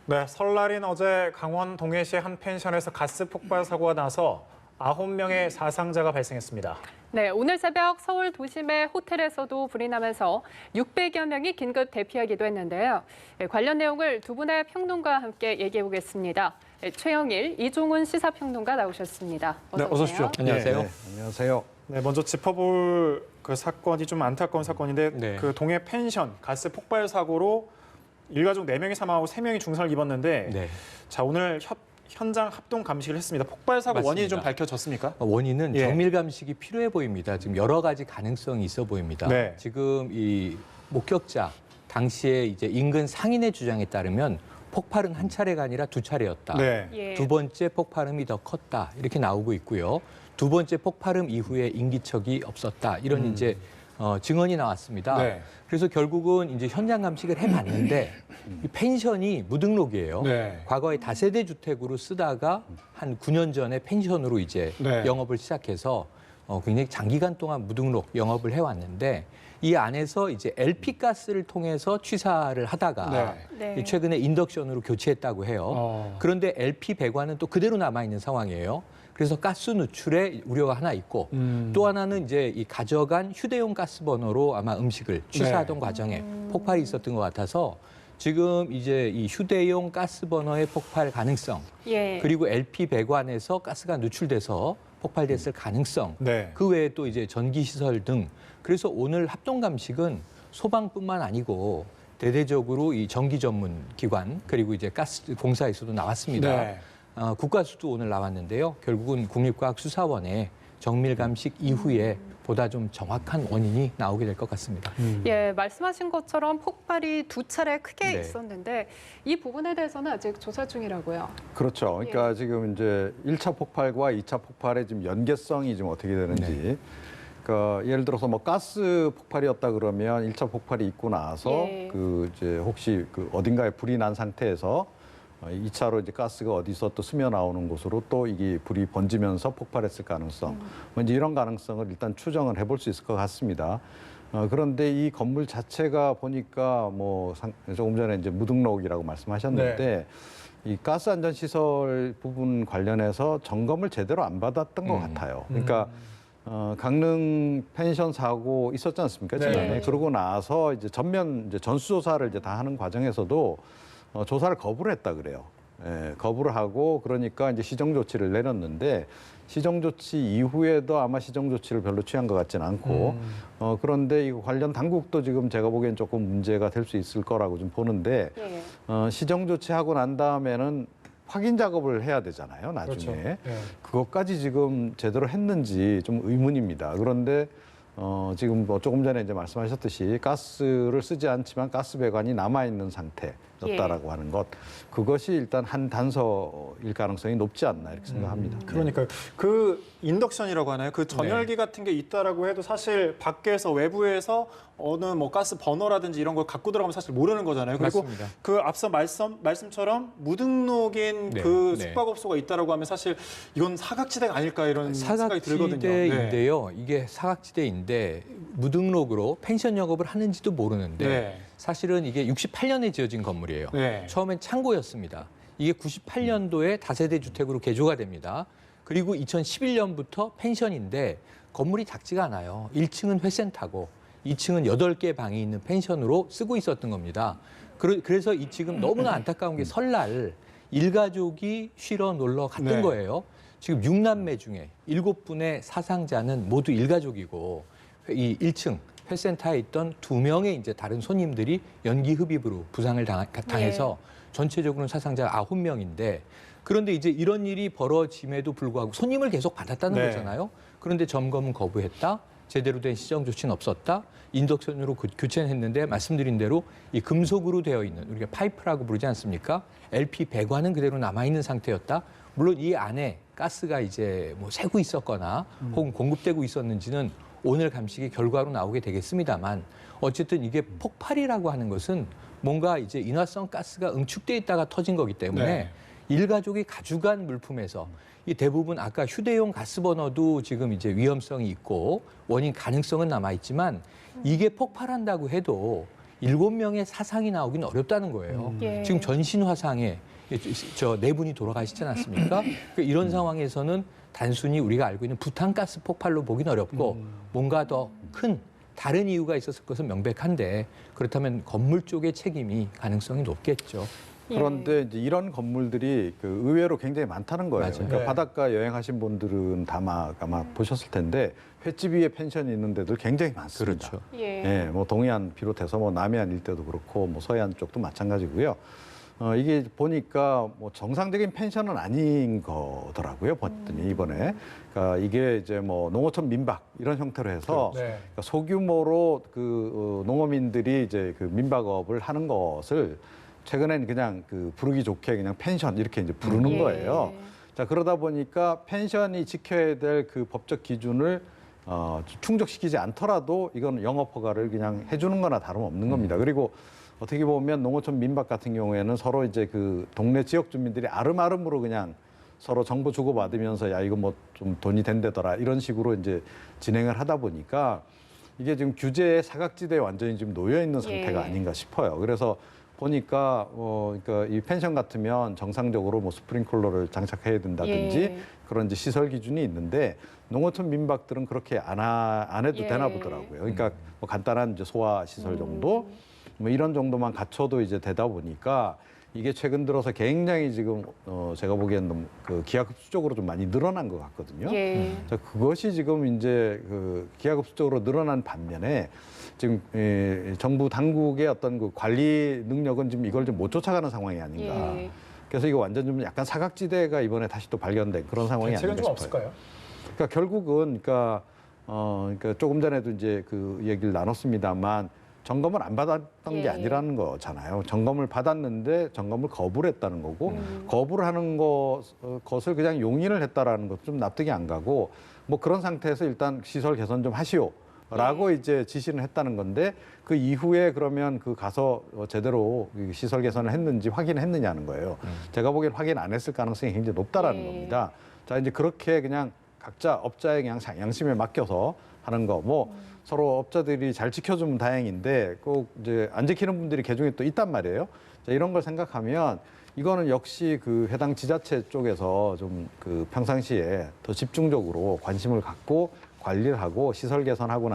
네, 설날인 어제 강원 동해시 한 펜션에서 가스 폭발 사고가 나서 9명의 사상자가 발생했습니다. 네, 오늘 새벽 서울 도심의 호텔에서도 불이 나면서 600여 명이 긴급 대피하기도 했는데요. 관련 내용을 두 분의 평론가와 함께 얘기해 보겠습니다. 최영일, 이종훈 시사평론가 나오셨습니다. 네, 어서 오십시오. 안녕하세요. 네, 안녕하세요. 네, 먼저 짚어볼 그 사건이 좀 안타까운 사건인데 네. 그 동해 펜션 가스 폭발 사고로 일가족 4명이 사망하고 3명이 중상을 입었는데 네. 자, 오늘 현장 합동 감식을 했습니다. 폭발 사고 맞습니다. 원인이 좀 밝혀졌습니까? 원인은 예. 정밀 감식이 필요해 보입니다. 지금 여러 가지 가능성이 있어 보입니다. 네. 지금 이 목격자 당시에 이제 인근 상인의 주장에 따르면 폭발은 한 차례가 아니라 두 차례였다. 네. 예. 두 번째 폭발음이 더 컸다. 이렇게 나오고 있고요. 두 번째 폭발음 이후에 인기척이 없었다. 이런 이제 증언이 나왔습니다. 네. 그래서 결국은 이제 현장 감식을 해봤는데 이 펜션이 무등록이에요. 네. 과거에 다세대 주택으로 쓰다가 한 9년 전에 펜션으로 이제 네. 영업을 시작해서 굉장히 장기간 동안 무등록 영업을 해왔는데 이 안에서 이제 LP 가스를 통해서 취사를 하다가 네. 최근에 인덕션으로 교체했다고 해요. 그런데 LP 배관은 또 그대로 남아 있는 상황이에요. 그래서 가스 누출에 우려가 하나 있고 또 하나는 이제 이 가져간 휴대용 가스 버너로 아마 음식을 취사하던 과정에 폭발이 있었던 것 같아서 지금 이제 이 휴대용 가스 버너의 폭발 가능성 예. 그리고 LP 배관에서 가스가 누출돼서 폭발됐을 가능성 네. 그 외에 또 이제 전기 시설 등 그래서 오늘 합동 감식은 소방뿐만 아니고 대대적으로 이 전기 전문 기관 그리고 이제 가스 공사에서도 나왔습니다. 네. 국가수도 오늘 나왔는데요. 결국은 국립과학수사원의 정밀 감식 이후에 보다 좀 정확한 원인이 나오게 될 것 같습니다. 예, 말씀하신 것처럼 폭발이 두 차례 크게 네. 있었는데 이 부분에 대해서는 아직 조사 중이라고요. 그렇죠. 그러니까 지금 이제 1차 폭발과 2차 폭발의 지금 연계성이 좀 어떻게 되는지. 그러니까 예를 들어서 뭐 가스 폭발이었다 그러면 1차 폭발이 있고 나서 예. 그 이제 혹시 그 어딘가에 불이 난 상태에서 2차로 이제 가스가 어디서 또 스며 나오는 곳으로 또 이게 불이 번지면서 폭발했을 가능성, 뭐 이제 이런 가능성을 일단 추정을 해볼 수 있을 것 같습니다. 그런데 이 건물 자체가 보니까 뭐 조금 전에 이제 무등록이라고 말씀하셨는데 이 가스 안전 시설 부분 관련해서 점검을 제대로 안 받았던 것 같아요. 그러니까 강릉 펜션 사고 있었지 않습니까? 지난해. 네. 그러고 나서 이제 전면 이제 전수조사를 이제 다 하는 과정에서도 조사를 거부를 했다 그래요. 예, 거부를 하고 그러니까 이제 시정 조치를 내렸는데 시정 조치 이후에도 아마 시정 조치를 별로 취한 것 같지는 않고 그런데 이 관련 당국도 지금 제가 보기엔 조금 문제가 될 수 있을 거라고 좀 보는데 예. 시정 조치하고 난 다음에는 확인 작업을 해야 되잖아요. 나중에 그렇죠. 네. 그것까지 지금 제대로 했는지 좀 의문입니다. 그런데 지금 뭐 조금 전에 이제 말씀하셨듯이 가스를 쓰지 않지만 가스 배관이 남아 있는 상태였다라고 하는 것, 그것이 일단 한 단서일 가능성이 높지 않나 이렇게 생각합니다. 그러니까 그 인덕션이라고 하나요? 그 전열기 같은 게 있다라고 해도 사실 밖에서 외부에서 어느 뭐 가스 버너라든지 이런 걸 갖고 들어가면 사실 모르는 거잖아요. 그리고 맞습니다. 그 앞서 말씀처럼 무등록인 네, 그 네. 숙박업소가 있다라고 하면 사실 이건 사각지대가 아닐까 이런 생각이 들거든요. 네. 사각지대인데요. 이게 사각지대인데 무등록으로 펜션 영업을 하는지도 모르는데 네. 사실은 이게 68년에 지어진 건물이에요. 네. 처음엔 창고였습니다. 이게 98년도에 다세대 주택으로 개조가 됩니다. 그리고 2011년부터 펜션인데 건물이 작지가 않아요. 1층은 회센터고 2층은 8개 방이 있는 펜션으로 쓰고 있었던 겁니다. 그래서 이 지금 너무나 안타까운 게 설날 일가족이 쉬러 놀러 갔던 네. 거예요. 지금 6남매 중에 7분의 사상자는 모두 일가족이고 이 1층 회센터에 있던 2명의 이제 다른 손님들이 연기 흡입으로 부상을 당해서 전체적으로는 사상자가 9명인데 그런데 이제 이런 일이 벌어짐에도 불구하고 손님을 계속 받았다는 네. 거잖아요. 그런데 점검은 거부했다. 제대로 된 시정 조치는 없었다. 인덕션으로 교체는 했는데 말씀드린 대로 이 금속으로 되어 있는 우리가 파이프라고 부르지 않습니까? LP 배관은 그대로 남아 있는 상태였다. 물론 이 안에 가스가 이제 뭐 새고 있었거나 혹은 공급되고 있었는지는 오늘 감식의 결과로 나오게 되겠습니다만 어쨌든 이게 폭발이라고 하는 것은 뭔가 이제 인화성 가스가 응축돼 있다가 터진 거기 때문에 네. 일가족이 가져간 물품에서 이 대부분 아까 휴대용 가스버너도 지금 이제 위험성이 있고 원인 가능성은 남아 있지만 이게 폭발한다고 해도 7명의 사상이 나오긴 어렵다는 거예요. 예. 지금 전신 화상에 저 4분이 돌아가시지 않았습니까? 그러니까 이런 상황에서는 단순히 우리가 알고 있는 부탄가스 폭발로 보긴 어렵고 뭔가 더 큰 다른 이유가 있었을 것은 명백한데 그렇다면 건물 쪽의 책임이 가능성이 높겠죠. 그런데 이제 이런 건물들이 그 의외로 굉장히 많다는 거예요. 맞아요. 그러니까 네. 바닷가 여행하신 분들은 아마 보셨을 텐데 횟집 위에 펜션이 있는 데들 굉장히 많습니다. 그렇죠. 예. 예, 뭐 동해안 비롯해서 뭐 남해안 일대도 그렇고 뭐 서해안 쪽도 마찬가지고요. 이게 보니까 뭐 정상적인 펜션은 아닌 거더라고요. 봤더니 이번에 그러니까 이게 이제 뭐 농어촌 민박 이런 형태로 해서 네. 그러니까 소규모로 농어민들이 이제 그 민박업을 하는 것을 최근에는 그냥 부르기 좋게 그냥 펜션 이렇게 이제 부르는 예. 거예요. 자, 그러다 보니까 펜션이 지켜야 될 그 법적 기준을 충족시키지 않더라도 이건 영업 허가를 그냥 해주는 거나 다름없는 겁니다. 그리고 어떻게 보면 농어촌 민박 같은 경우에는 서로 이제 그 동네 지역 주민들이 아름아름으로 그냥 서로 정보 주고받으면서 야, 이거 뭐 좀 돈이 된대더라 이런 식으로 이제 진행을 하다 보니까 이게 지금 규제의 사각지대에 완전히 지금 놓여 있는 상태가 예. 아닌가 싶어요. 그래서 보니까 그러니까 이 펜션 같으면 정상적으로 뭐 스프링클러를 장착해야 된다든지 예. 그런 이제 시설 기준이 있는데 농어촌 민박들은 그렇게 안 해도 예. 되나 보더라고요. 그러니까 뭐 간단한 이제 소화 시설 정도 뭐 이런 정도만 갖춰도 이제 되다 보니까 이게 최근 들어서 굉장히 지금 제가 보기에는 너무 기하급수적으로 좀 많이 늘어난 것 같거든요. 예. 자, 그것이 지금 이제 기하급수적으로 늘어난 반면에 지금 정부 당국의 어떤 그 관리 능력은 지금 이걸 좀 못 쫓아가는 상황이 아닌가. 예. 그래서 이거 완전 좀 약간 사각지대가 이번에 다시 또 발견된 그런 상황이 대책은 아닌가 좀 싶어요. 없을까요? 그러니까 결국은 그러니까 조금 전에도 이제 그 얘기를 나눴습니다만 점검을 안 받았던 예. 게 아니라는 거잖아요. 점검을 받았는데 점검을 거부를 했다는 거고 거부를 하는 것을 그냥 용인을 했다라는 것도 좀 납득이 안 가고 뭐 그런 상태에서 일단 시설 개선 좀 하시오라고 이제 지시를 했다는 건데 그 이후에 그러면 가서 제대로 시설 개선을 했는지 확인했느냐는 거예요. 제가 보기엔 확인 안 했을 가능성이 굉장히 높다라는 예. 겁니다. 자, 이제 그렇게 그냥 각자 업자의 그냥 양심에 맡겨서 하는 거 뭐 서로 업자들이 잘 지켜주면 다행인데 꼭 이제 안 지키는 분들이 개중에 또 있단 말이에요. 자, 이런 걸 생각하면 이거는 역시 해당 지자체 쪽에서 좀 평상시에 더 집중적으로 관심을 갖고 관리를 하고 시설 개선하고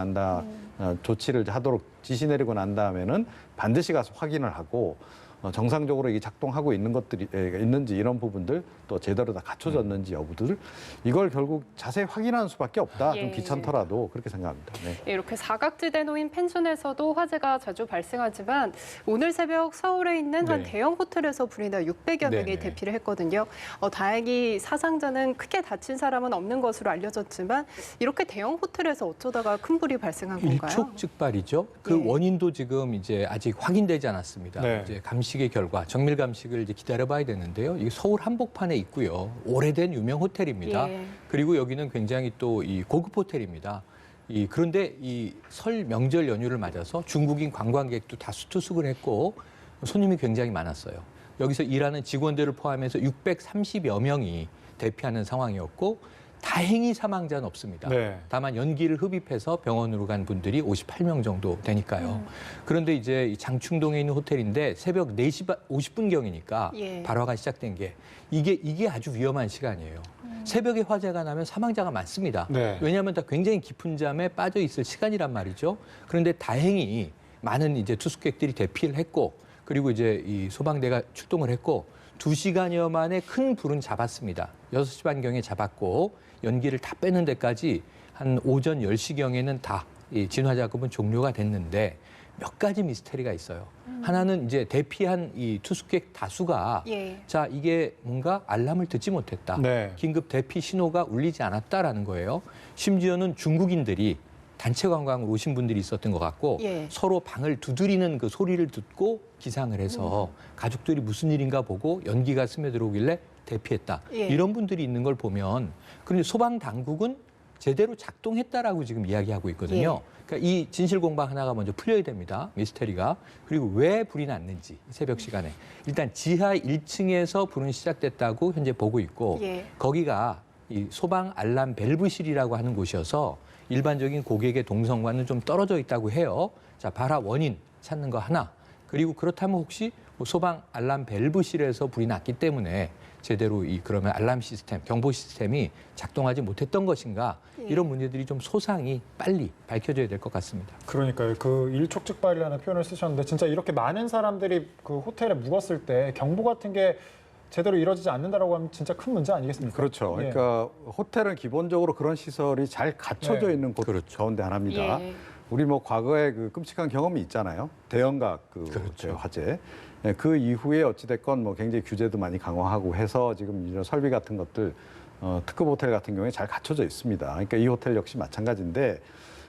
조치를 하도록 지시 내리고 난 다음에는 반드시 가서 확인을 하고 정상적으로 이게 작동하고 있는 것들이 있는지 이런 부분들 또 제대로 다 갖춰졌는지 여부들 이걸 결국 자세히 확인하는 수밖에 없다. 예. 좀 귀찮더라도 그렇게 생각합니다. 네. 이렇게 사각지대 놓인 펜션에서도 화재가 자주 발생하지만 오늘 새벽 서울에 있는 한 네. 대형 호텔에서 불이 나 600여 명이 네네. 대피를 했거든요. 다행히 사상자는 크게 다친 사람은 없는 것으로 알려졌지만 이렇게 대형 호텔에서 어쩌다가 큰 불이 발생한 건가요? 일촉즉발이죠. 그 예. 원인도 지금 이제 아직 확인되지 않았습니다. 네. 이제 감식의 결과, 정밀 감식을 이제 기다려봐야 되는데요. 이게 서울 한복판에 있고요. 오래된 유명 호텔입니다. 예. 그리고 여기는 굉장히 또 이 고급 호텔입니다. 그런데 이 설 명절 연휴를 맞아서 중국인 관광객도 다 수투숙을 했고 손님이 굉장히 많았어요. 여기서 일하는 직원들을 포함해서 630여 명이 대피하는 상황이었고 다행히 사망자는 없습니다. 네. 다만 연기를 흡입해서 병원으로 간 분들이 58명 정도 되니까요. 그런데 이제 이 장충동에 있는 호텔인데 새벽 4시 50분경이니까 예. 발화가 시작된 게 이게 아주 위험한 시간이에요. 새벽에 화재가 나면 사망자가 많습니다. 네. 왜냐하면 다 굉장히 깊은 잠에 빠져 있을 시간이란 말이죠. 그런데 다행히 많은 이제 투숙객들이 대피를 했고 그리고 이제 이 소방대가 출동을 했고 2시간여 만에 큰 불은 잡았습니다. 6시 반경에 잡았고 연기를 다 빼는 데까지 한 오전 10시경에는 다 이 진화 작업은 종료가 됐는데 몇 가지 미스터리가 있어요. 하나는 이제 대피한 이 투숙객 다수가 예. 자, 이게 뭔가 알람을 듣지 못했다. 네. 긴급 대피 신호가 울리지 않았다라는 거예요. 심지어는 중국인들이 단체 관광으로 오신 분들이 있었던 것 같고 예. 서로 방을 두드리는 그 소리를 듣고 기상을 해서 가족들이 무슨 일인가 보고 연기가 스며들어오길래 대피했다. 예. 이런 분들이 있는 걸 보면 그런데 소방 당국은 제대로 작동했다라고 지금 이야기하고 있거든요. 그러니까 이 진실 공방 하나가 먼저 풀려야 됩니다. 미스터리가. 그리고 왜 불이 났는지 새벽 시간에. 일단 지하 1층에서 불은 시작됐다고 현재 보고 있고 예. 거기가 이 소방 알람 밸브실이라고 하는 곳이어서 일반적인 고객의 동선과는 좀 떨어져 있다고 해요. 자, 발화 원인 찾는 거 하나. 그리고 그렇다면 혹시 뭐 소방 알람 밸브실에서 불이 났기 때문에 제대로 그러면 알람 시스템, 경보 시스템이 작동하지 못했던 것인가 이런 문제들이 좀 소상히 빨리 밝혀져야 될 것 같습니다. 그러니까요. 그 일촉즉발이라는 표현을 쓰셨는데 진짜 이렇게 많은 사람들이 그 호텔에 묵었을 때 경보 같은 게 제대로 이루어지지 않는다라고 하면 진짜 큰 문제 아니겠습니까? 그렇죠. 예. 그러니까 호텔은 기본적으로 그런 시설이 잘 갖춰져 네. 있는 곳 그렇죠. 가운데 하나입니다. 예. 우리 뭐 과거에 그 끔찍한 경험이 있잖아요. 대형각 그 그렇죠. 화재. 예, 그 이후에 어찌됐건 뭐 굉장히 규제도 많이 강화하고 해서 지금 이런 설비 같은 것들 특급 호텔 같은 경우에 잘 갖춰져 있습니다. 그러니까 이 호텔 역시 마찬가지인데,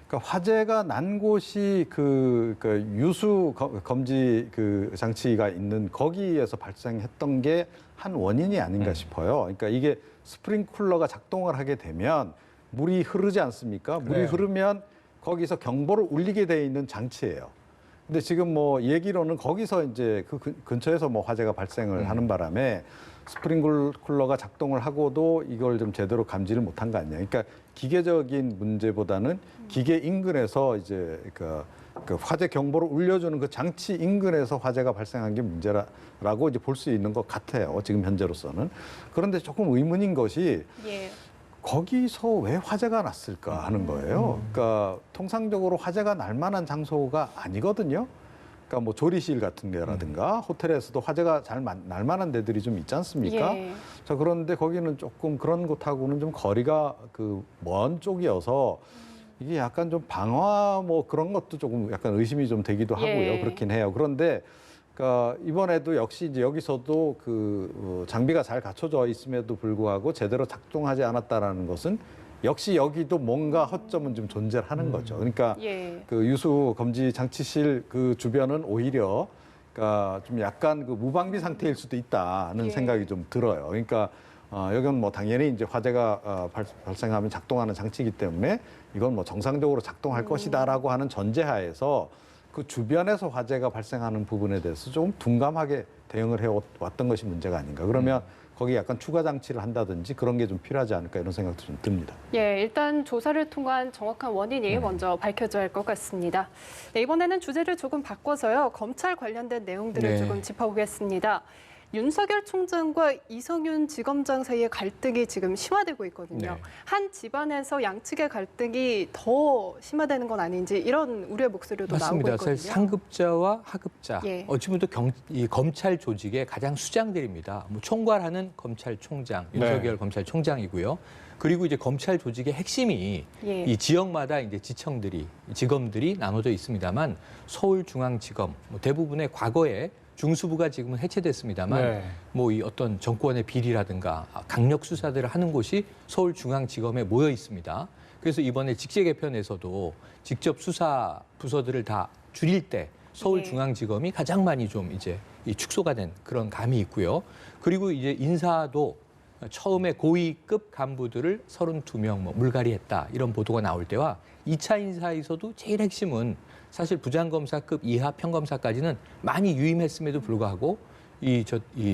그러니까 화재가 난 곳이 그 유수 검지 그 장치가 있는 거기에서 발생했던 게 한 원인이 아닌가 싶어요. 그러니까 이게 스프링쿨러가 작동을 하게 되면 물이 흐르지 않습니까? 물이 네. 흐르면 거기서 경보를 울리게 돼 있는 장치예요. 근데 지금 뭐 얘기로는 거기서 이제 그 근처에서 뭐 화재가 발생을 하는 바람에 스프링쿨러가 작동을 하고도 이걸 좀 제대로 감지를 못한 거 아니냐. 그러니까 기계적인 문제보다는 기계 인근에서 이제 그 화재 경보를 울려주는 그 장치 인근에서 화재가 발생한 게 문제라고 이제 볼 수 있는 것 같아요. 지금 현재로서는. 그런데 조금 의문인 것이 예. 거기서 왜 화재가 났을까 하는 거예요. 그러니까 통상적으로 화재가 날 만한 장소가 아니거든요. 그러니까 뭐 조리실 같은 데라든가 호텔에서도 화재가 잘 날 만한 데들이 좀 있지 않습니까? 예. 자, 그런데 거기는 조금 그런 곳하고는 좀 거리가 그 먼 쪽이어서 이게 약간 좀 방화 뭐 그런 것도 조금 약간 의심이 좀 되기도 하고요. 예. 그렇긴 해요. 그런데 그러니까 이번에도 역시 이제 여기서도 그 장비가 잘 갖춰져 있음에도 불구하고 제대로 작동하지 않았다라는 것은 역시 여기도 뭔가 허점은 좀 존재하는 거죠. 그러니까 예. 그 유수 검지 장치실 그 주변은 오히려 그러니까 좀 약간 그 무방비 상태일 수도 있다는 예. 생각이 좀 들어요. 그러니까 여기는 뭐 당연히 이제 화재가 발생하면 작동하는 장치이기 때문에 이건 뭐 정상적으로 작동할 것이다라고 하는 전제하에서 그 주변에서 화재가 발생하는 부분에 대해서 좀 둔감하게 대응을 해왔던 것이 문제가 아닌가. 그러면 거기 약간 추가 장치를 한다든지 그런 게 좀 필요하지 않을까 이런 생각도 좀 듭니다. 예, 일단 조사를 통한 정확한 원인이 먼저 밝혀져야 할 것 같습니다. 네, 이번에는 주제를 조금 바꿔서요. 검찰 관련된 내용들을 네. 조금 짚어보겠습니다. 윤석열 총장과 이성윤 지검장 사이의 갈등이 지금 심화되고 있거든요. 네. 한 집안에서 양측의 갈등이 더 심화되는 건 아닌지 이런 우려의 목소리도 맞습니다. 나오고 사실 있거든요. 상급자와 하급자, 예. 어찌 보면 또 이 검찰 조직의 가장 수장들입니다. 뭐 총괄하는 검찰총장, 윤석열 네. 검찰총장이고요. 그리고 이제 검찰 조직의 핵심이 예. 이 지역마다 이제 지검들이 나눠져 있습니다만 서울중앙지검 뭐 대부분의 과거에 중수부가 지금은 해체됐습니다만 네. 뭐 이 어떤 정권의 비리라든가 강력 수사들을 하는 곳이 서울중앙지검에 모여 있습니다. 그래서 이번에 직제 개편에서도 직접 수사 부서들을 다 줄일 때 서울중앙지검이 가장 많이 좀 이제 이 축소가 된 그런 감이 있고요. 그리고 이제 인사도 처음에 고위급 간부들을 32명 뭐 물갈이했다 이런 보도가 나올 때와 2차 인사에서도 제일 핵심은 사실 부장검사급 이하 평검사까지는 많이 유임했음에도 불구하고 이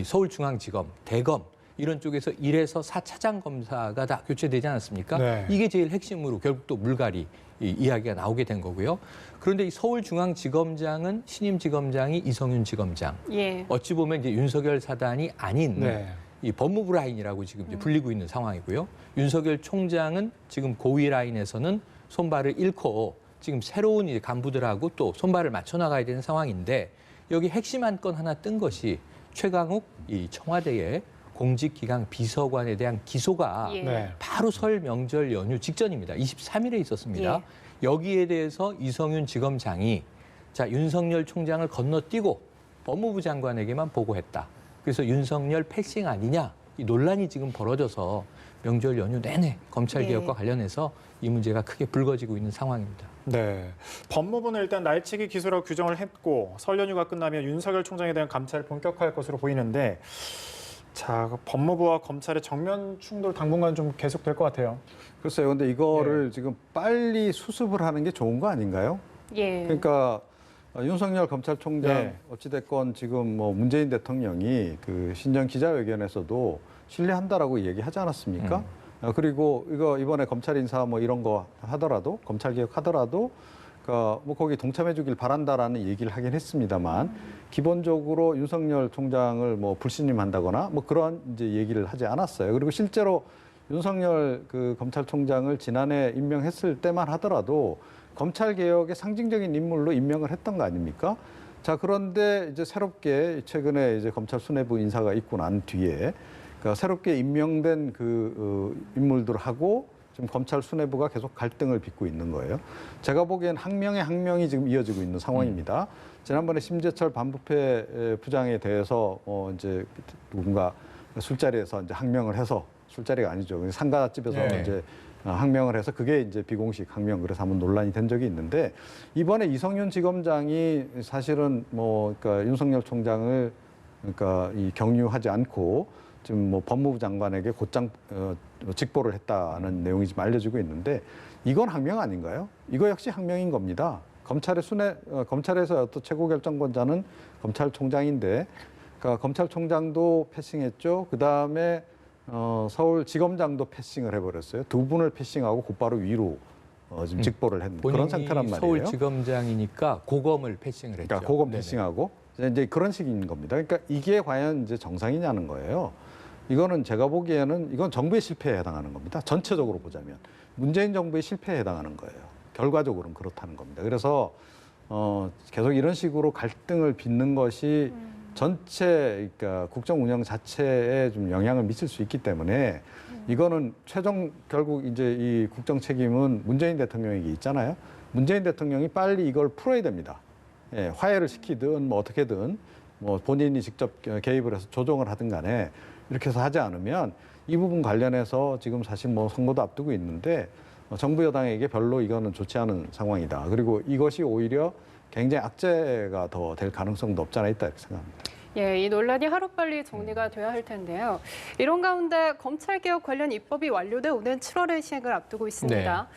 서울중앙지검, 대검 이런 쪽에서 1에서 4차장 검사가 다 교체되지 않았습니까? 네. 이게 제일 핵심으로 결국 또 물갈이 이야기가 나오게 된 거고요. 그런데 이 서울중앙지검장은 신임 지검장이 이성윤 지검장. 예. 어찌 보면 이제 윤석열 사단이 아닌 네. 이 법무부 라인이라고 지금 이제 불리고 있는 상황이고요. 윤석열 총장은 지금 고위 라인에서는 손발을 잃고 지금 새로운 이제 간부들하고 또 손발을 맞춰 나가야 되는 상황인데 여기 핵심 한 건 하나 뜬 것이 최강욱 이 청와대의 공직기강 비서관에 대한 기소가 예. 네. 바로 설 명절 연휴 직전입니다. 23일에 있었습니다. 여기에 대해서 이성윤 지검장이 자 윤석열 총장을 건너뛰고 법무부 장관에게만 보고했다. 그래서 윤석열 패싱 아니냐 이 논란이 지금 벌어져서 명절 연휴 내내 검찰 개혁과 관련해서 이 문제가 크게 불거지고 있는 상황입니다. 네. 법무부는 일단 날치기 기소라고 규정을 했고 설 연휴가 끝나면 윤석열 총장에 대한 감찰을 본격화할 것으로 보이는데 자, 법무부와 검찰의 정면 충돌 당분간 좀 계속될 것 같아요. 글쎄요. 근데 이거를 지금 빨리 수습을 하는 게 좋은 거 아닌가요? 예. 그러니까 윤석열 검찰총장 네. 어찌됐건 지금 뭐 문재인 대통령이 그 신년 기자회견에서도 신뢰한다라고 얘기하지 않았습니까? 그리고 이거 이번에 검찰 인사 뭐 이런 거 하더라도 검찰 개혁 하더라도 그러니까 뭐 거기 동참해주길 바란다라는 얘기를 하긴 했습니다만 기본적으로 윤석열 총장을 뭐 불신임한다거나 뭐 그런 이제 얘기를 하지 않았어요. 그리고 실제로 윤석열 그 검찰총장을 지난해 임명했을 때만 하더라도 검찰 개혁의 상징적인 인물로 임명을 했던 거 아닙니까? 자, 그런데 이제 새롭게 최근에 이제 검찰 수뇌부 인사가 있고 난 뒤에 그러니까 새롭게 임명된 그 인물들하고 지금 검찰 수뇌부가 계속 갈등을 빚고 있는 거예요. 제가 보기엔 항명의 항명이 지금 이어지고 있는 상황입니다. 지난번에 심재철 반부패 부장에 대해서 이제 누군가 술자리에서 이제 항명을 해서 술자리가 아니죠. 상가집에서 네. 이제 항명을 해서 그게 이제 비공식 항명 그래서 한번 논란이 된 적이 있는데 이번에 이성윤 지검장이 사실은 뭐 그러니까 윤석열 총장을 그러니까 이 경유하지 않고 지금 뭐 법무부 장관에게 곧장 직보를 했다는 내용이 지금 알려지고 있는데 이건 항명 아닌가요? 이거 역시 항명인 겁니다. 검찰에서 어떤 최고 결정권자는 검찰총장인데, 그러니까 검찰총장도 패싱했죠. 그 다음에 서울지검장도 패싱을 해버렸어요. 두 분을 패싱하고 곧바로 위로 지금 직보를 했는 그런 상태란 말이에요. 서울지검장이니까 고검을 패싱을 했죠. 그러니까 고검 네네. 패싱하고 이제 그런 식인 겁니다. 그러니까 이게 과연 이제 정상이냐는 거예요. 이거는 제가 보기에는 이건 정부의 실패에 해당하는 겁니다. 전체적으로 보자면 문재인 정부의 실패에 해당하는 거예요. 결과적으로는 그렇다는 겁니다. 그래서 계속 이런 식으로 갈등을 빚는 것이 전체 그러니까 국정 운영 자체에 좀 영향을 미칠 수 있기 때문에 이거는 최종 결국 이제 이 국정 책임은 문재인 대통령에게 있잖아요. 문재인 대통령이 빨리 이걸 풀어야 됩니다. 예, 화해를 시키든 뭐 어떻게든 뭐 본인이 직접 개입을 해서 조정을 하든 간에 이렇게 해서 하지 않으면 이 부분 관련해서 지금 사실 뭐 선거도 앞두고 있는데 정부 여당에게 별로 이거는 좋지 않은 상황이다. 그리고 이것이 오히려 굉장히 악재가 더 될 가능성도 없지 않아 있다 이렇게 생각합니다. 예, 이 논란이 하루빨리 정리가 돼야 할 텐데요. 이런 가운데 검찰개혁 관련 입법이 완료돼 오는 7월에 시행을 앞두고 있습니다.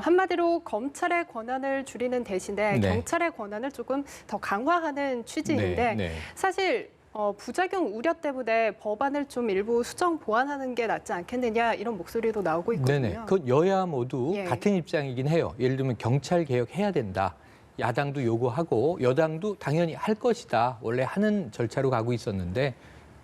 한마디로 검찰의 권한을 줄이는 대신에 네. 경찰의 권한을 조금 더 강화하는 취지인데 네, 네. 사실 부작용 우려 때문에 법안을 좀 일부 수정 보완하는 게 낫지 않겠느냐 이런 목소리도 나오고 있거든요. 네네. 그 여야 모두 예. 같은 입장이긴 해요. 예를 들면 경찰 개혁해야 된다. 야당도 요구하고 여당도 당연히 할 것이다. 원래 하는 절차로 가고 있었는데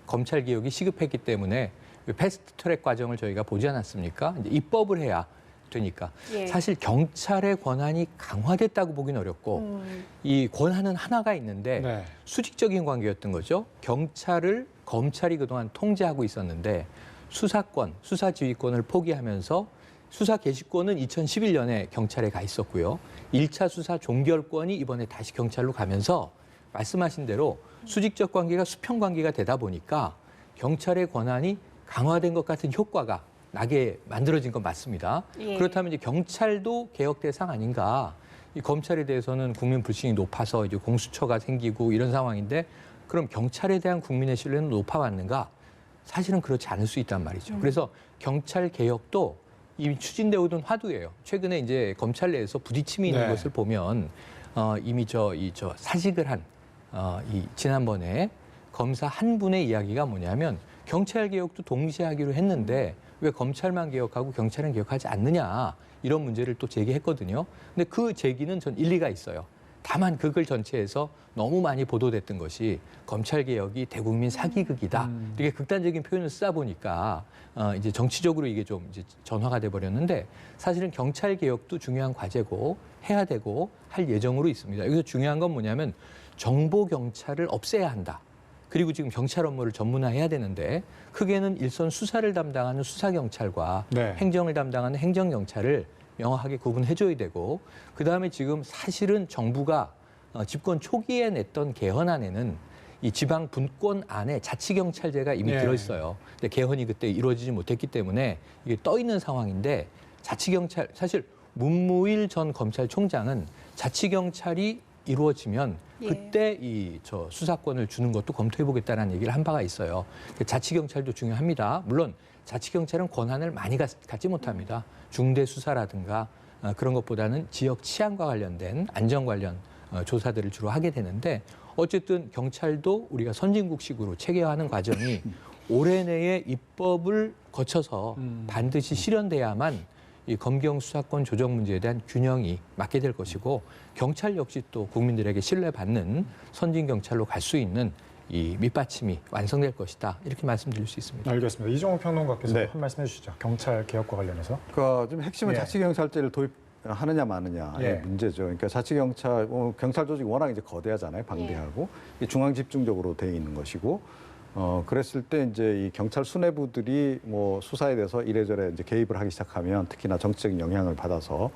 검찰 개혁이 시급했기 때문에 패스트 트랙 과정을 저희가 보지 않았습니까? 이제 입법을 해야 되니까. 예. 사실 경찰의 권한이 강화됐다고 보기는 어렵고 이 권한은 하나가 있는데 네. 수직적인 관계였던 거죠. 경찰을 검찰이 그동안 통제하고 있었는데 수사권, 수사지휘권을 포기하면서 수사 개시권은 2011년에 경찰에 가 있었고요. 1차 수사 종결권이 이번에 다시 경찰로 가면서 말씀하신 대로 수직적 관계가 수평 관계가 되다 보니까 경찰의 권한이 강화된 것 같은 효과가 나게 만들어진 건 맞습니다. 예. 그렇다면 이제 경찰도 개혁 대상 아닌가? 이 검찰에 대해서는 국민 불신이 높아서 이제 공수처가 생기고 이런 상황인데 그럼 경찰에 대한 국민의 신뢰는 높아왔는가? 사실은 그렇지 않을 수 있단 말이죠. 그래서 경찰 개혁도 이미 추진되어 오던 화두예요. 최근에 이제 검찰 내에서 부딪힘이 있는 네. 것을 보면 이미 저 사직을 한 이 지난번에 검사 한 분의 이야기가 뭐냐면 경찰 개혁도 동시에 하기로 했는데 왜 검찰만 개혁하고 경찰은 개혁하지 않느냐 이런 문제를 또 제기했거든요. 근데 그 제기는 전 일리가 있어요. 다만 그걸 전체에서 너무 많이 보도됐던 것이 검찰 개혁이 대국민 사기극이다 이렇게 극단적인 표현을 쓰다 보니까 이제 정치적으로 이게 좀 이제 전화가 돼 버렸는데 사실은 경찰 개혁도 중요한 과제고 해야 되고 할 예정으로 있습니다. 여기서 중요한 건 뭐냐면 정보 경찰을 없애야 한다. 그리고 지금 경찰 업무를 전문화해야 되는데 크게는 일선 수사를 담당하는 수사경찰과 네. 행정을 담당하는 행정경찰을 명확하게 구분해줘야 되고 그다음에 지금 사실은 정부가 집권 초기에 냈던 개헌안에는 이 지방 분권 안에 자치경찰제가 이미 네. 들어있어요. 근데 개헌이 그때 이루어지지 못했기 때문에 이게 떠 있는 상황인데 자치경찰 사실 문무일 전 검찰총장은 자치경찰이 이루어지면 예. 그때 저 수사권을 주는 것도 검토해보겠다는 얘기를 한 바가 있어요. 자치경찰도 중요합니다. 물론 자치경찰은 권한을 많이 갖지 못합니다. 중대 수사라든가 그런 것보다는 지역 치안과 관련된 안전 관련 조사들을 주로 하게 되는데 어쨌든 경찰도 우리가 선진국식으로 체계화하는 과정이 올해 내에 입법을 거쳐서 반드시 실현돼야만 이 검경 수사권 조정 문제에 대한 균형이 맞게 될 것이고 경찰 역시 또 국민들에게 신뢰받는 선진 경찰로 갈 수 있는 이 밑받침이 완성될 것이다. 이렇게 말씀드릴 수 있습니다. 알겠습니다. 이종호 평론가께서 네. 한 말씀 해주시죠. 경찰 개혁과 관련해서. 그러니까 좀 핵심은 예. 자치경찰제를 도입하느냐 마느냐의 예. 문제죠. 그러니까 자치경찰, 경찰 조직이 워낙 이제 거대하잖아요. 방대하고 이게 중앙 집중적으로 돼 있는 것이고, 그랬을 때 이제 이 경찰 수뇌부들이 뭐 수사에 대해서 이래저래 이제 개입을 하기 시작하면 특히나 정치적인 영향을 받아서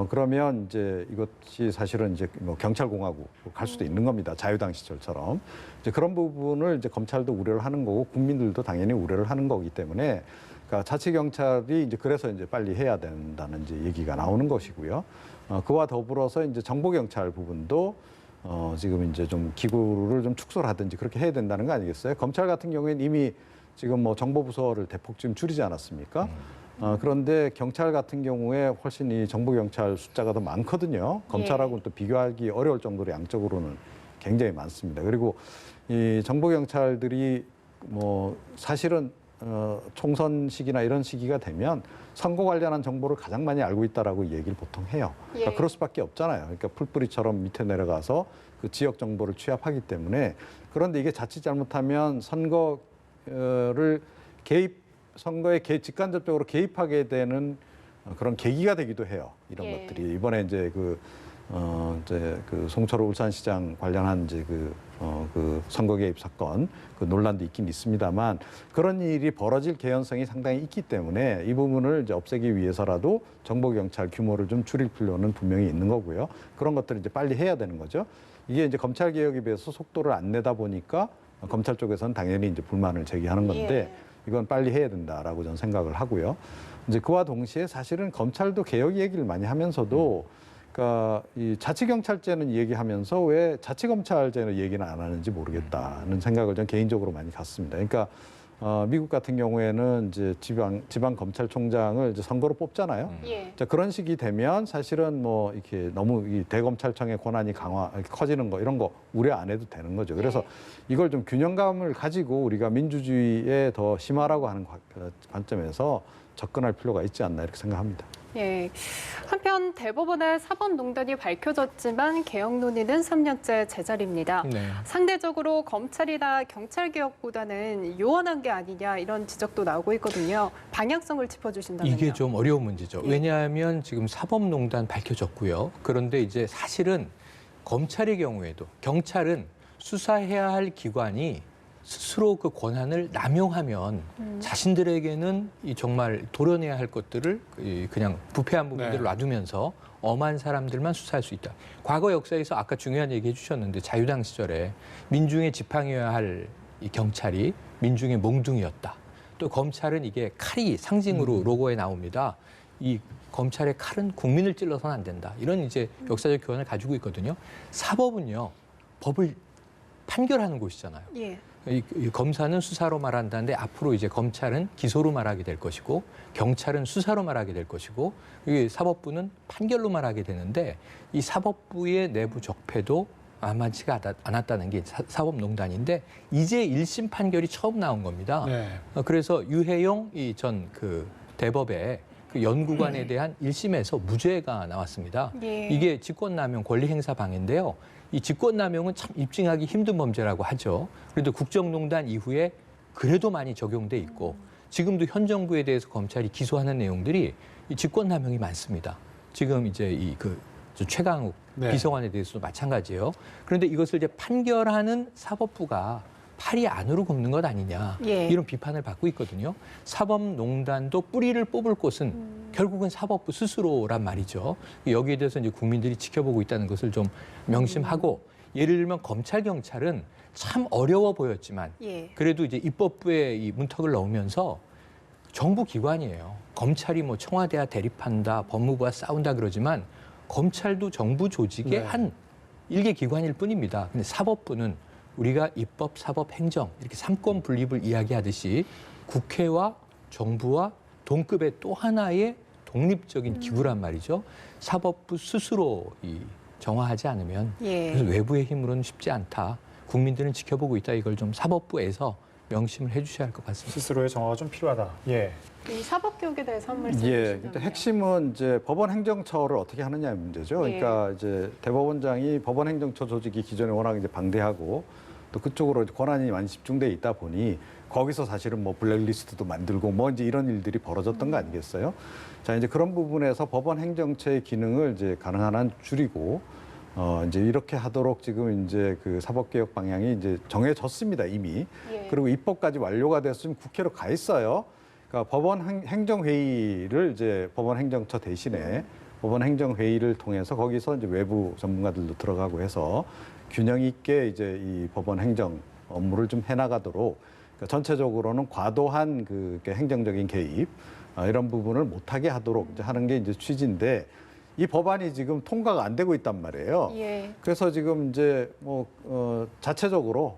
그러면 이제 이것이 사실은 이제 뭐 경찰공화국 갈 수도 있는 겁니다. 자유당 시절처럼. 이제 그런 부분을 이제 검찰도 우려를 하는 거고 국민들도 당연히 우려를 하는 거기 때문에 그러니까 자치경찰이 이제 그래서 이제 빨리 해야 된다는 이제 얘기가 나오는 것이고요. 그와 더불어서 이제 정보경찰 부분도 지금 이제 좀 기구를 좀 축소를 하든지 그렇게 해야 된다는 거 아니겠어요? 검찰 같은 경우에는 이미 지금 뭐 정보부서를 대폭 지금 줄이지 않았습니까? 그런데 경찰 같은 경우에 훨씬 이 정보경찰 숫자가 더 많거든요. 검찰하고는 또 비교하기 어려울 정도로 양적으로는 굉장히 많습니다. 그리고 이 정보경찰들이 뭐 사실은 총선 시기나 이런 시기가 되면 선거 관련한 정보를 가장 많이 알고 있다라고 얘기를 보통 해요. 그러니까 예. 그럴 수밖에 없잖아요. 그러니까 풀뿌리처럼 밑에 내려가서 그 지역 정보를 취합하기 때문에 그런데 이게 자칫 잘못하면 선거를 선거에 직간접적으로 개입하게 되는 그런 계기가 되기도 해요. 이런 예. 것들이 이번에 이제 이제 그 송철호 울산시장 관련한 이제 그 선거 개입 사건 그 논란도 있긴 있습니다만 그런 일이 벌어질 개연성이 상당히 있기 때문에 이 부분을 이제 없애기 위해서라도 정보경찰 규모를 좀 줄일 필요는 분명히 있는 거고요. 그런 것들을 이제 빨리 해야 되는 거죠. 이게 이제 검찰 개혁에 비해서 속도를 안 내다 보니까 검찰 쪽에서는 당연히 이제 불만을 제기하는 건데 예. 이건 빨리 해야 된다라고 저는 생각을 하고요. 이제 그와 동시에 사실은 검찰도 개혁 얘기를 많이 하면서도 그러니까 이 자치경찰제는 얘기하면서 왜 자치검찰제는 얘기는 안 하는지 모르겠다는 생각을 전 개인적으로 많이 갖습니다. 그러니까 미국 같은 경우에는 이제 지방 검찰총장을 이제 선거로 뽑잖아요. 예. 자, 그런 식이 되면 사실은 뭐 이렇게 너무 이 대검찰청의 권한이 커지는 거 이런 거 우려 안 해도 되는 거죠. 그래서 이걸 좀 균형감을 가지고 우리가 민주주의에 더 심화라고 하는 관점에서 접근할 필요가 있지 않나 이렇게 생각합니다. 예. 한편 대법원의 사법농단이 밝혀졌지만 개혁 논의는 3년째 제자리입니다. 네. 상대적으로 검찰이나 경찰 개혁보다는 요원한 게 아니냐 이런 지적도 나오고 있거든요. 방향성을 짚어주신다면요. 이게 좀 어려운 문제죠. 예. 왜냐하면 지금 사법농단 밝혀졌고요. 그런데 이제 사실은 검찰의 경우에도 경찰은 수사해야 할 기관이 스스로 그 권한을 남용하면 자신들에게는 이 정말 도려내야 할 것들을 그냥 부패한 부분들을 네. 놔두면서 엄한 사람들만 수사할 수 있다. 과거 역사에서 아까 중요한 얘기 해주셨는데 자유당 시절에 민중의 지팡이여야 할 이 경찰이 민중의 몽둥이였다. 또 검찰은 이게 칼이 상징으로 로고에 나옵니다. 이 검찰의 칼은 국민을 찔러서는 안 된다. 이런 이제 역사적 교훈을 가지고 있거든요. 사법은요, 법을 판결하는 곳이잖아요. 예. 이 검사는 수사로 말한다는데 앞으로 이제 검찰은 기소로 말하게 될 것이고 경찰은 수사로 말하게 될 것이고 이 사법부는 판결로 말하게 되는데 이 사법부의 내부 적폐도 만만치가 않았다는 게 사법농단인데 이제 1심 판결이 처음 나온 겁니다. 네. 그래서 유해용 이 전 그 대법의 그 연구관에 대한 1심에서 무죄가 나왔습니다. 예. 이게 직권남용 권리행사 방해인데요. 이 직권남용은 참 입증하기 힘든 범죄라고 하죠. 그래도 국정농단 이후에 그래도 많이 적용돼 있고 지금도 현 정부에 대해서 검찰이 기소하는 내용들이 이 직권남용이 많습니다. 지금 이제 최강욱 네. 비서관에 대해서도 마찬가지예요. 그런데 이것을 이제 판결하는 사법부가 팔이 안으로 굽는 것 아니냐 예. 이런 비판을 받고 있거든요. 사법농단도 뿌리를 뽑을 곳은 결국은 사법부 스스로란 말이죠. 여기에 대해서 이제 국민들이 지켜보고 있다는 것을 좀 명심하고 예를 들면 검찰 경찰은 참 어려워 보였지만 예. 그래도 이제 입법부에 이 문턱을 넣으면서 정부 기관이에요. 검찰이 뭐 청와대와 대립한다, 법무부와 싸운다 그러지만 검찰도 정부 조직의 네. 한 일개 기관일 뿐입니다. 근데 사법부는 우리가 입법, 사법, 행정 이렇게 삼권 분립을 이야기하듯이 국회와 정부와 동급의 또 하나의 독립적인 기구란 말이죠. 사법부 스스로 정화하지 않으면 예. 그래서 외부의 힘으로는 쉽지 않다. 국민들은 지켜보고 있다. 이걸 좀 사법부에서 명심을 해주셔야 할 것 같습니다. 스스로의 정화가 좀 필요하다. 예. 이 사법개혁에 대해서 한 말씀 예, 해주시면. 근데 핵심은 이제 법원 행정처를 어떻게 하느냐의 문제죠. 예. 그러니까 이제 대법원장이 법원 행정처 조직이 기존에 워낙 이제 방대하고 또 그쪽으로 권한이 많이 집중돼 있다 보니 거기서 사실은 뭐 블랙리스트도 만들고 뭐 이제 이런 일들이 벌어졌던 거 아니겠어요? 자, 이제 그런 부분에서 법원 행정처의 기능을 이제 가능한 한 줄이고 이제 이렇게 하도록 지금 이제 그 사법개혁 방향이 이제 정해졌습니다, 이미. 예. 그리고 입법까지 완료가 돼서 지금 국회로 가 있어요. 그러니까 법원 행정회의를 이제 법원 행정처 대신에 법원 행정회의를 통해서 거기서 이제 외부 전문가들도 들어가고 해서 균형 있게 이제 이 법원 행정 업무를 좀 해나가도록 그러니까 전체적으로는 과도한 그 행정적인 개입 이런 부분을 못하게 하도록 이제 하는 게 이제 취지인데 이 법안이 지금 통과가 안 되고 있단 말이에요. 예. 그래서 지금 이제 뭐 자체적으로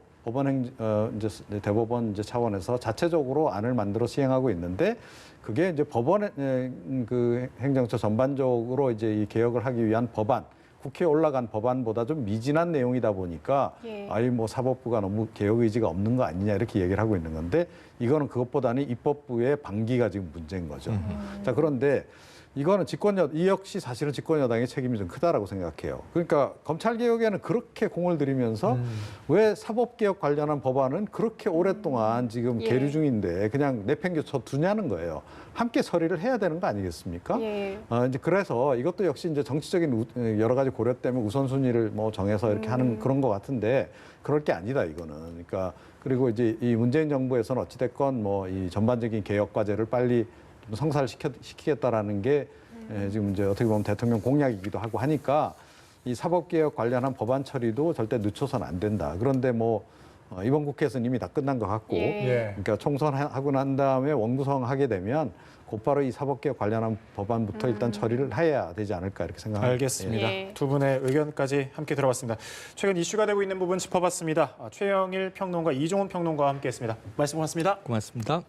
이제 대법원 이제 차원에서 자체적으로 안을 만들어 시행하고 있는데 그게 이제 법원의 그 행정처 전반적으로 이제 이 개혁을 하기 위한 법안, 국회에 올라간 법안보다 좀 미진한 내용이다 보니까 예. 아이 뭐 사법부가 너무 개혁 의지가 없는 거 아니냐 이렇게 얘기를 하고 있는 건데 이거는 그것보다는 입법부의 방기가 지금 문제인 거죠. 자, 그런데 이거는 이 역시 사실은 집권여당의 책임이 좀 크다라고 생각해요. 그러니까 검찰 개혁에는 그렇게 공을 들이면서 왜 사법개혁 관련한 법안은 그렇게 오랫동안 지금 예. 계류 중인데 그냥 내팽개쳐 두냐는 거예요. 함께 처리를 해야 되는 거 아니겠습니까? 예. 이제 그래서 이것도 역시 이제 정치적인 여러 가지 고려 때문에 우선순위를 뭐 정해서 이렇게 하는 그런 것 같은데 그럴 게 아니다 이거는. 그러니까 그리고 이제 이 문재인 정부에서는 어찌됐건 뭐 이 전반적인 개혁 과제를 빨리 성사를 시키겠다라는 게 지금 이제 어떻게 보면 대통령 공약이기도 하고 하니까 이 사법개혁 관련한 법안 처리도 절대 늦춰서는 안 된다. 그런데 뭐 이번 국회에서는 이미 다 끝난 것 같고, 예. 그러니까 총선하고 난 다음에 원구성하게 되면 곧바로 이 사법개혁 관련한 법안부터 일단 처리를 해야 되지 않을까 이렇게 생각합니다. 알겠습니다. 예. 두 분의 의견까지 함께 들어봤습니다. 최근 이슈가 되고 있는 부분 짚어봤습니다. 최영일 평론가, 이종훈 평론가와 함께했습니다. 말씀 고맙습니다. 고맙습니다.